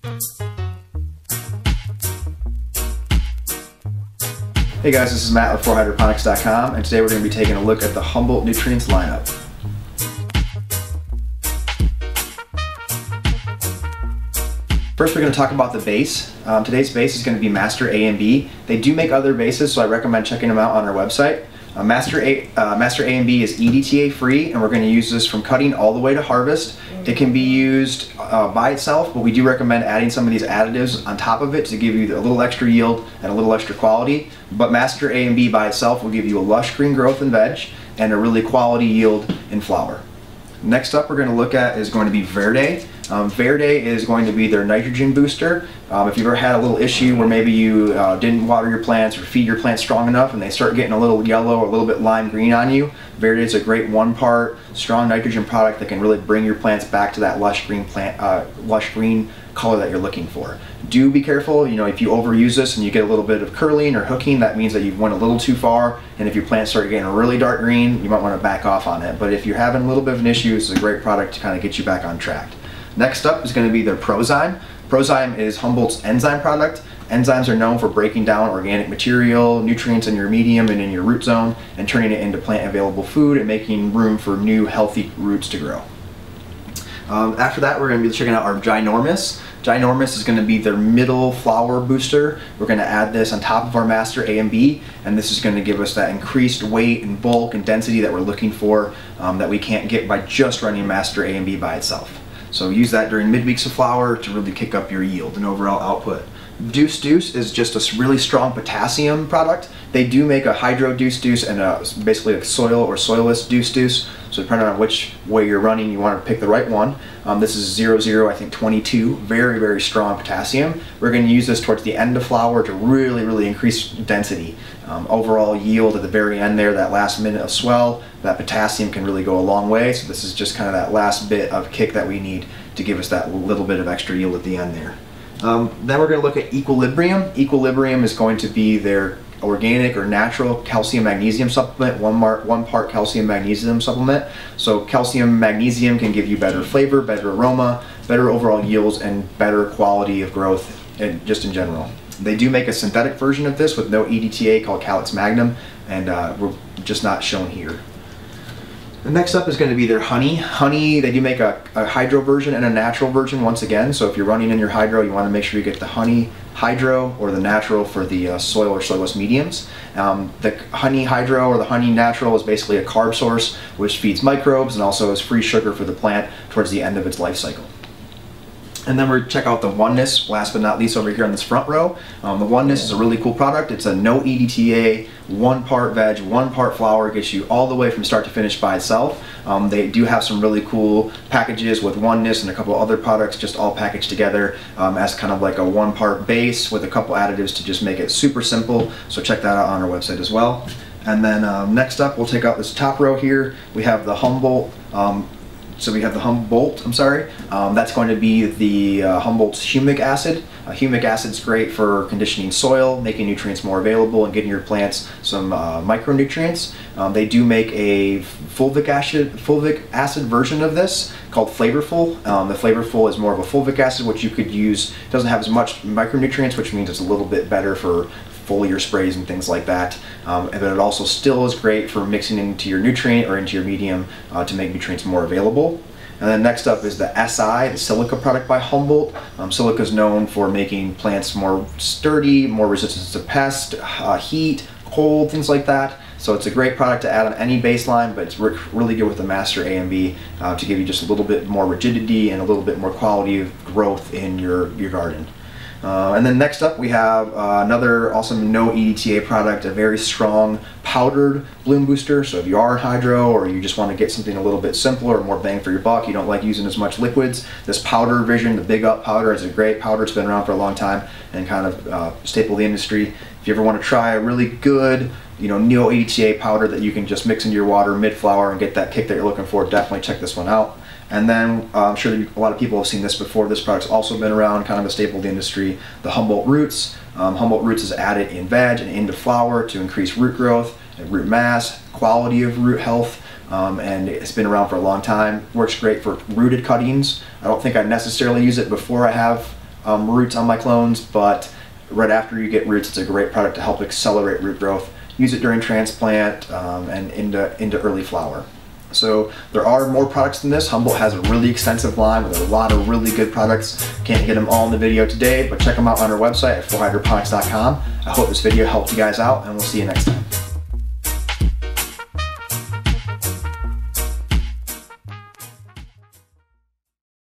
Hey guys, this is Matt with hydroponics.com, and today we're going to be taking a look at the Humboldt Nutrients lineup. First we're going to talk about the base. Today's base is going to be Master A and B. They do make other bases, so I recommend checking them out on our website. Master A and B is EDTA free, and we're going to use this from cutting all the way to harvest. It can be used by itself, but we do recommend adding some of these additives on top of it to give you a little extra yield and a little extra quality. But Master A and B by itself will give you a lush green growth in veg and a really quality yield in flower. Next up we're going to look at is going to be Verde. Verde is going to be their nitrogen booster. If you've ever had a little issue where maybe you didn't water your plants or feed your plants strong enough and they start getting a little yellow or a little bit lime green on you, Verde is a great one-part strong nitrogen product that can really bring your plants back to that lush green color that you're looking for. Do be careful, if you overuse this and you get a little bit of curling or hooking, that means that you've went a little too far, and if your plants start getting really dark green, you might want to back off on it. But if you're having a little bit of an issue, this is a great product to kind of get you back on track. Next up is going to be their Prozyme. Prozyme is Humboldt's enzyme product. Enzymes are known for breaking down organic material, nutrients in your medium and in your root zone, and turning it into plant available food and making room for new healthy roots to grow. After that, we're going to be checking out our Ginormous. Ginormous is going to be their middle flower booster. We're going to add this on top of our Master A and B, and this is going to give us that increased weight and bulk and density that we're looking for that we can't get by just running Master A and B by itself. So use that during midweeks of flower to really kick up your yield and overall output. Deuce Deuce is just a really strong potassium product. They do make a hydro Deuce Deuce and basically a soil or soilless Deuce Deuce. So depending on which way you're running, you want to pick the right one. This is 00, I think 22, very, very strong potassium. We're going to use this towards the end of flower to really increase density. Overall yield at the very end there, that last minute of swell, that potassium can really go a long way. So this is just kind of that last bit of kick that we need to give us that little bit of extra yield at the end there. Then we're going to look at Equilibrium. Equilibrium is going to be their organic or natural calcium magnesium supplement, one part calcium magnesium supplement. So calcium magnesium can give you better flavor, better aroma, better overall yields, and better quality of growth just in general. They do make a synthetic version of this with no EDTA called Calyx Magnum, and we're just not shown here. The next up is going to be their honey. Honey, they do make a hydro version and a natural version once again. So if you're running in your hydro, you want to make sure you get the honey hydro or the natural for the soil or soilless mediums. The honey hydro or the honey natural is basically a carb source which feeds microbes and also is free sugar for the plant towards the end of its life cycle. And then we're check out the Oneness, last but not least over here on this front row. The Oneness is a really cool product. It's a no EDTA, one part veg, one part flower, gets you all the way from start to finish by itself. They do have some really cool packages with Oneness and a couple other products just all packaged together as kind of like a one part base with a couple additives to just make it super simple. So check that out on our website as well. And then next up we'll take out this top row here. We have the Humboldt. That's going to be the Humboldt's humic acid. Humic acid is great for conditioning soil, making nutrients more available, and getting your plants some micronutrients. They do make a fulvic acid version of this called Flavorful. The Flavorful is more of a fulvic acid, which you could use. It doesn't have as much micronutrients, which means it's a little bit better for foliar sprays and things like that. But it also still is great for mixing into your nutrient or into your medium to make nutrients more available. And then next up is the SI, the silica product by Humboldt. Silica is known for making plants more sturdy, more resistant to pest, heat, cold, things like that. So it's a great product to add on any baseline, but it's really good with the Master A and B to give you just a little bit more rigidity and a little bit more quality of growth in your garden. And then next up we have another awesome no EDTA product, a very strong powdered bloom booster. So if you are in hydro or you just want to get something a little bit simpler or more bang for your buck, you don't like using as much liquids, this powder version, the Big Up powder, is a great powder. It's been around for a long time and kind of staple the industry. If you ever want to try a really good no EDTA powder that you can just mix into your water mid-flower and get that kick that you're looking for, definitely check this one out. And then I'm sure that a lot of people have seen this before. This product's also been around, kind of a staple of the industry. The Humboldt Roots. Humboldt Roots is added in veg and into flower to increase root growth, and root mass, quality of root health, and it's been around for a long time. Works great for rooted cuttings. I don't think I necessarily use it before I have roots on my clones, but right after you get roots, it's a great product to help accelerate root growth. Use it during transplant and into early flower. So there are more products than this. Humboldt has a really extensive line with a lot of really good products. Can't get them all in the video today, but check them out on our website at forhydroponics.com. I hope this video helped you guys out, and we'll see you next time.